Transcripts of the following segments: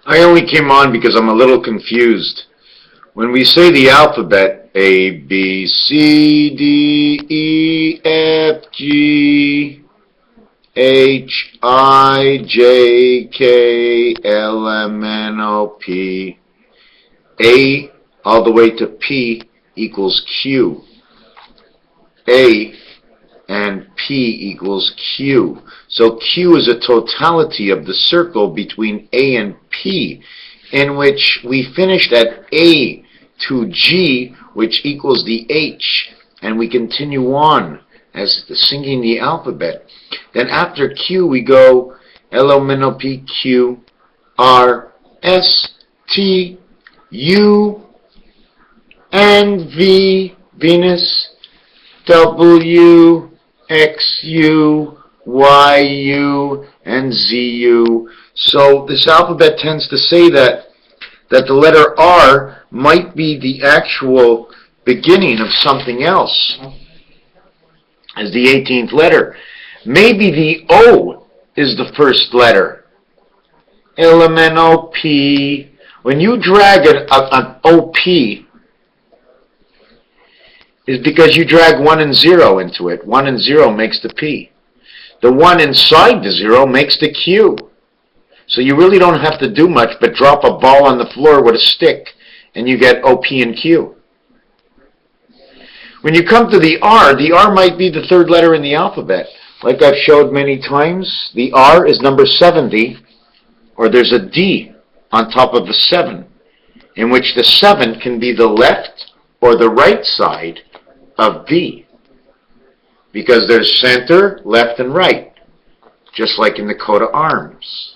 I only came on because I'm a little confused. When we say the alphabet, A, B, C, D, E, F, G, H, I, J, K, L, M, N, O, P, A all the way to P equals Q. A and P equals Q. So Q is a totality of the circle between A and P, in which we finished at A to G, which equals the H, and we continue on as singing the alphabet. Then after Q we go L, M, N, O, P, Q, R, S, T, U, and V, Venus, W, X, U, Y, U, and Z, U. So this alphabet tends to say that the letter R might be the actual beginning of something else as the 18th letter. Maybe the O is the first letter. L, M, N, O, P. When you drag an OP, is because you drag 1 and 0 into it. 1 and 0 makes the P. The 1 inside the 0 makes the Q. So you really don't have to do much but drop a ball on the floor with a stick and you get OP and Q. When you come to the R might be the third letter in the alphabet. Like I've showed many times, the R is number 70, or there's a D on top of the 7, in which the 7 can be the left or the right side of V, because there's center, left, and right, just like in the coat of arms.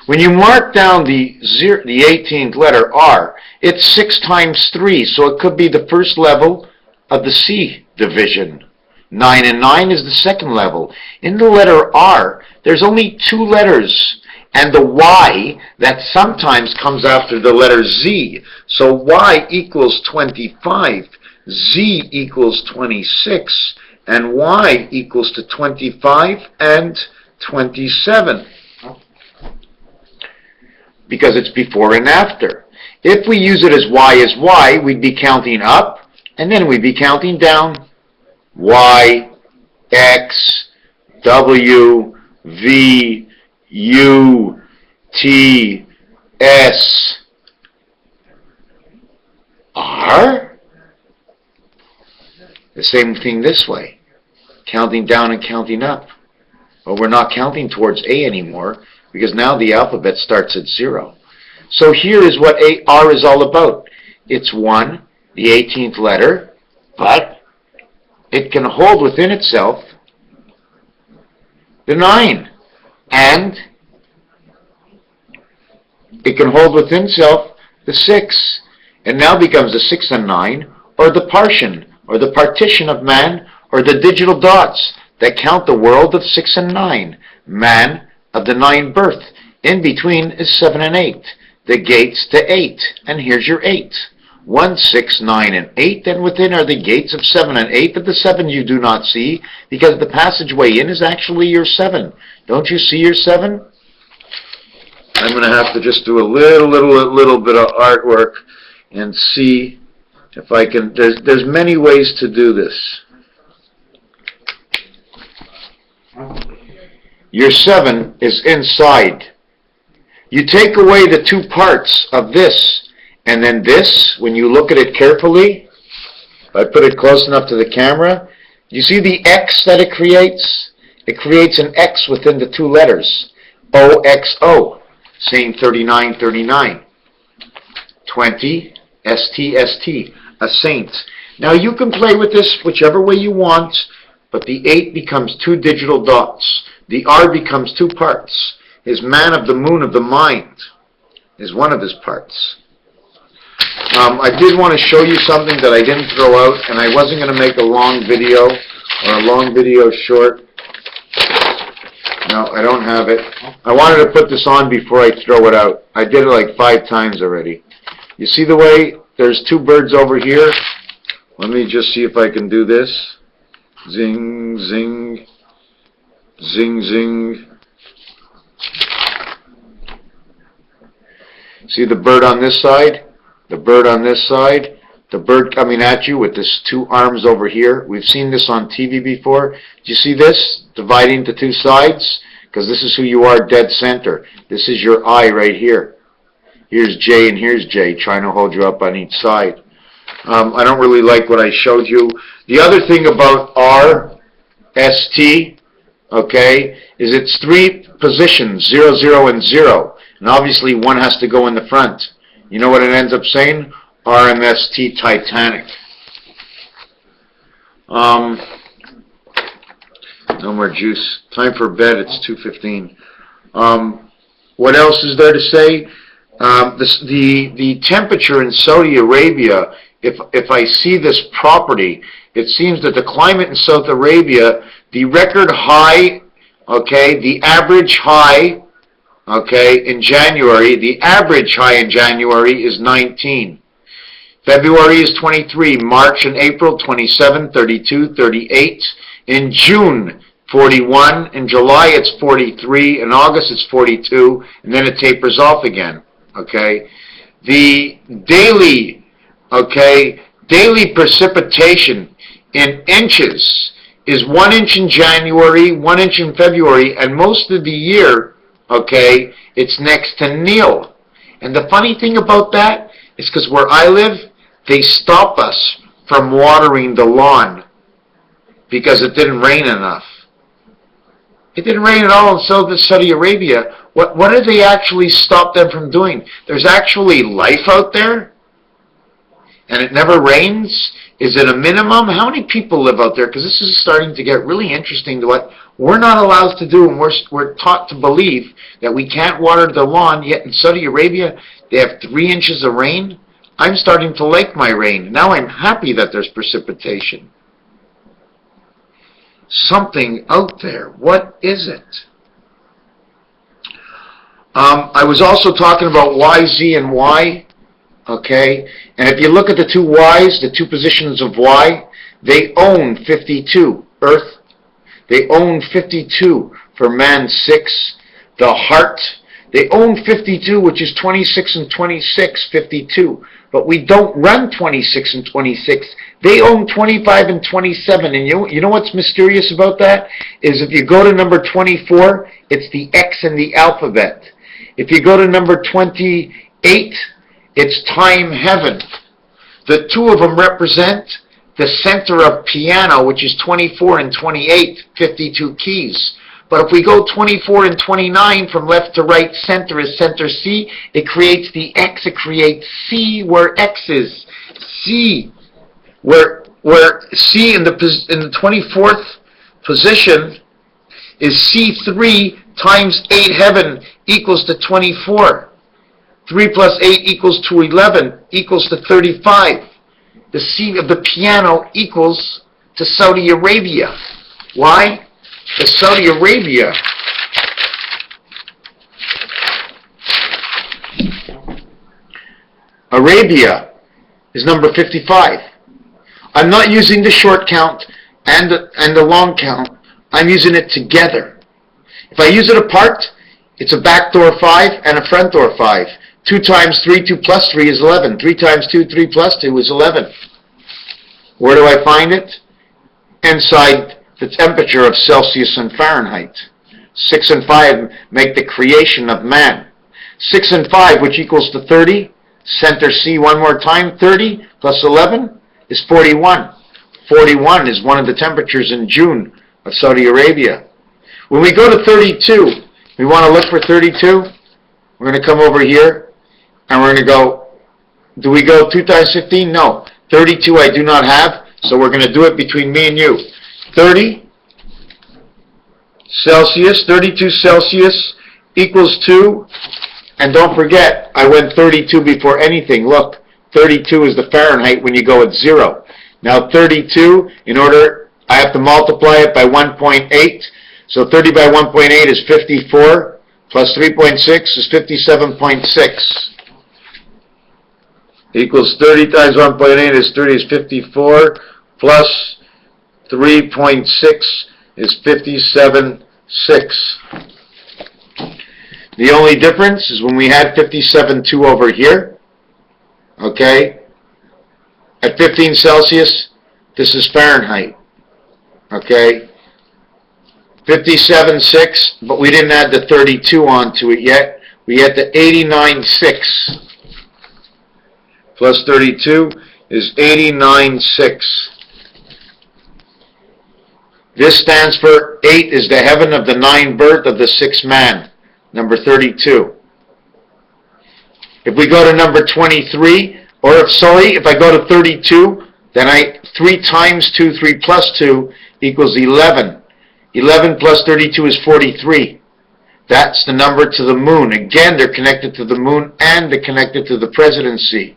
When you mark down the 18th letter R, it's 6 times 3, so it could be the first level of the C division. 9 and 9 is the second level. In the letter R, there's only 2 letters, and the Y that sometimes comes after the letter Z. So Y equals 25, Z equals 26, and Y equals to 25 and 27. Because it's before and after. If we use it as Y, we'd be counting up, and then we'd be counting down. Y, X, W, V, U, T, S, R? The same thing this way. Counting down and counting up. But we're not counting towards A anymore, because now the alphabet starts at 0. So here is what R is all about. It's 1, the 18th letter, but it can hold within itself the 9. And it can hold within itself the 6. And now becomes the 6 and 9, or the partition of man, or the digital dots that count the world of 6 and 9. Man of the 9 birth. In between is 7 and 8. The gates to 8. And here's your 8. 1, 6, 9, and 8. And within are the gates of 7 and 8. But the 7 you do not see, because the passageway in is actually your 7. Don't you see your 7? I'm going to have to just do a little bit of artwork and see if I can. There's many ways to do this. Your 7 is inside. You take away the 2 parts of this, and then this, when you look at it carefully, if I put it close enough to the camera, you see the X that it creates? It creates an X within the 2 letters. OXO, saying 39, 39. 20, ST, ST, a saint. Now you can play with this whichever way you want, but the 8 becomes 2 digital dots. The R becomes 2 parts. His man of the moon of the mind is one of his parts. I did want to show you something that I didn't throw out, and I wasn't going to make a long video or a long video short. No, I don't have it. I wanted to put this on before I throw it out. I did it like 5 times already. You see the way there's 2 birds over here? Let me just see if I can do this. Zing, zing, zing, zing. See the bird on this side, the bird on this side, the bird coming at you with this two arms over here. We've seen this on TV before. Do you see this dividing to two sides? Because this is who you are, dead center. This is your eye right here. Here's J and here's J, trying to hold you up on each side. I don't really like what I showed you. The other thing about R, S, T, okay, is it's three positions, 0, 0, and 0. And obviously one has to go in the front. You know what it ends up saying? RMST Titanic. No more juice. Time for bed. It's 2:15. What else is there to say? The temperature in Saudi Arabia, if I see this property, it seems that the climate in Saudi Arabia, the record high, okay, the average high, okay, in January, the average high in January is 19. February is 23, March and April 27, 32, 38. In June, 41. In July, it's 43. In August, it's 42. And then it tapers off again. Okay? The daily, okay, daily precipitation in inches is 1 inch in January, 1 inch in February, and most of the year, okay, it's next to nil. And the funny thing about that is because where I live, they stop us from watering the lawn because it didn't rain enough. It didn't rain at all in Saudi Arabia. What did they actually stop them from doing? There's actually life out there, and it never rains? Is it a minimum? How many people live out there? Because this is starting to get really interesting to what we're not allowed to do, and we're taught to believe that we can't water the lawn, yet in Saudi Arabia, they have 3 inches of rain. I'm starting to like my rain. Now I'm happy that there's precipitation. Something out there. What is it? I was also talking about Y, Z, and Y. Okay? And if you look at the two Ys, the two positions of Y, they own 52. Earth, they own 52 for man 6. The heart, they own 52, which is 26 and 26, 52. But we don't run 26 and 26. They own 25 and 27. And you know what's mysterious about that? Is if you go to number 24, it's the X in the alphabet. If you go to number 28, it's time heaven. The two of them represent the center of piano, which is 24 and 28, 52 keys. But if we go 24 and 29 from left to right, center is center C. It creates the X. It creates C where X is. C, where C in the 24th position is C3 times 8 heaven equals to 24. 3 plus 8 equals to 11 equals to 35. The C of the piano equals to Saudi Arabia. Why? Because Saudi Arabia is number 55. I'm not using the short count and the long count. I'm using it together. If I use it apart, it's a back door 5 and a front door 5. 2 times 3, 2 plus 3 is 11. 3 times 2, 3 plus 2 is 11. Where do I find it? Inside the temperature of Celsius and Fahrenheit. 6 and 5 make the creation of man. 6 and 5, which equals to 30. Center C one more time. 30 plus 11 is 41. 41 is one of the temperatures in June of Saudi Arabia. When we go to 32, we want to look for 32. We're going to come over here, and we're going to go, do we go 2 times 15? No. 32 I do not have, so we're going to do it between me and you. 30 Celsius, 32 Celsius equals 2. And don't forget, I went 32 before anything. Look, 32 is the Fahrenheit when you go at 0. Now 32, in order, I have to multiply it by 1.8. So 30 by 1.8 is 54, plus 3.6 is 57.6. Equals 30 times 1.8 is 30 is 54, plus 3.6 is 57.6. The only difference is when we had 57.2 over here, okay, at 15 Celsius, this is Fahrenheit, okay, 57.6, but we didn't add the 32 onto it yet. We had the 89.6 plus 32 is 89.6. This stands for 8 is the heaven of the 9 birth of the 6th man, number 32. If we go to number 23, or if I go to 32, then 3 times 2, 3 plus 2 equals 11. 11 plus 32 is 43. That's the number to the moon. Again, they're connected to the moon and they're connected to the presidency.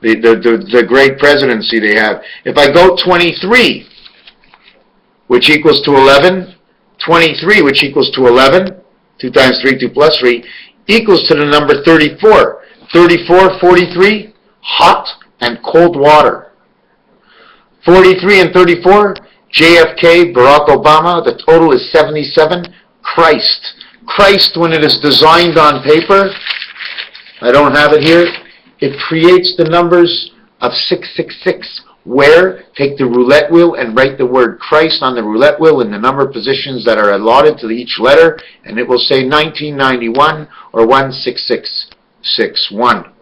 The great presidency they have. If I go 23, which equals to 11, 23, which equals to 11, 2 times 3, 2 plus 3, equals to the number 34. 34, 43, hot and cold water. 43 and 34, JFK, Barack Obama, the total is 77, Christ. Christ, when it is designed on paper, I don't have it here, it creates the numbers of 666. Where? Take the roulette wheel and write the word Christ on the roulette wheel in the number of positions that are allotted to each letter, and it will say 1991 or 16661.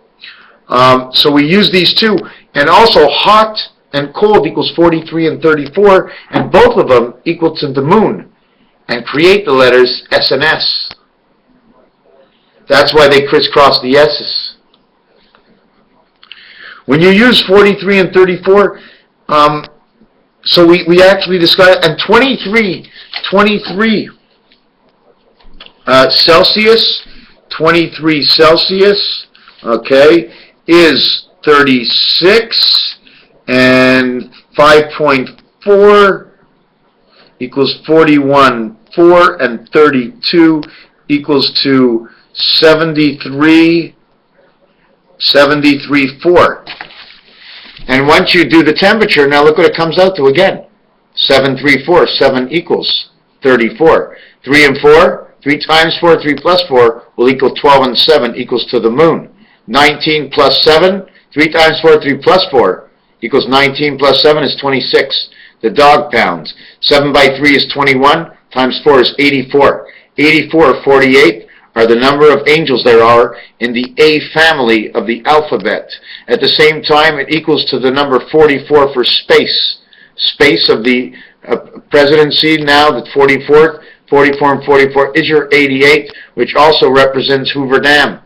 So we use these two, and also hot and cold equals 43 and 34, and both of them equal to the moon, and create the letters S and S. That's why they crisscross the S's. When you use 43 and 34, so we actually discussed, and 23 Celsius, 23 Celsius, okay, is 36, and 5.4 equals 41, 4, and 32 equals to 73, 4. And once you do the temperature, now look what it comes out to again. 734, 7 equals 34. 3 and 4, 3 times 4, 3 plus 4 will equal 12, and 7 equals to the moon. 19 plus 7, 3 times 4, 3 plus 4 equals 19 plus 7 is 26. The dog pounds. 7 by 3 is 21, times 4 is 84. 84, 48 are the number of angels there are in the A family of the alphabet. At the same time, it equals to the number 44 for space. Space of the presidency now, the 44th, 44 and 44 is your 88, which also represents Hoover Dam,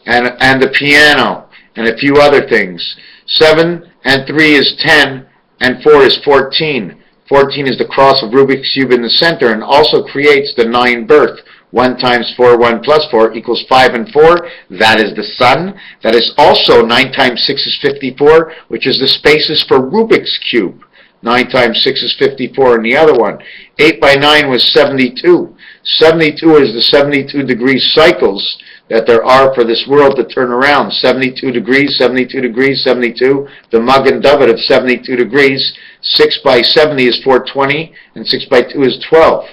and the piano, and a few other things. 7 and 3 is 10, and 4 is 14. 14 is the cross of Rubik's Cube in the center, and also creates the 9 birth. 1 times 4, 1 plus 4 equals 5 and 4. That is the sun. That is also 9 times 6 is 54, which is the spaces for Rubik's Cube. 9 times 6 is 54 in the other one. 8 by 9 was 72. 72 is the 72 degree cycles that there are for this world to turn around. 72 degrees, 72 degrees, 72. The mug and dovet of 72 degrees. 6 by 70 is 420, and 6 by 2 is 12.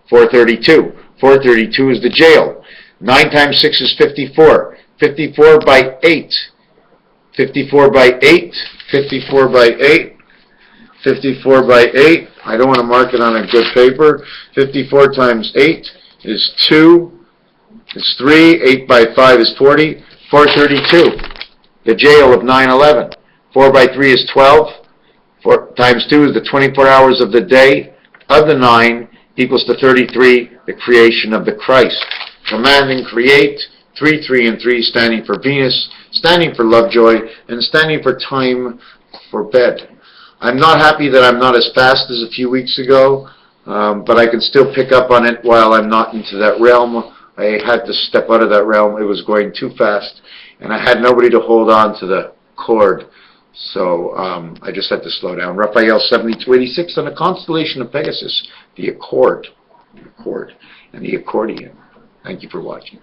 432. 432 is the jail. 9 times 6 is 54. 54 by 8. 54 by 8. 54 by 8. 54 by 8. I don't want to mark it on a good paper. 54 times 8 is 2. It's 3. 8 by 5 is 40. 432. The jail of 9/11. 4 by 3 is 12. 4 times 2 is the 24 hours of the day of the 9 equals to 33, the creation of the Christ. Command and create, 3, 3, and 3, standing for Venus, standing for Lovejoy, and standing for time for bed. I'm not happy that I'm not as fast as a few weeks ago, but I can still pick up on it while I'm not into that realm. I had to step out of that realm. It was going too fast, and I had nobody to hold on to the cord. So I just had to slow down. Raphael 7286 on the constellation of Pegasus, the accord, and the accordion. Thank you for watching.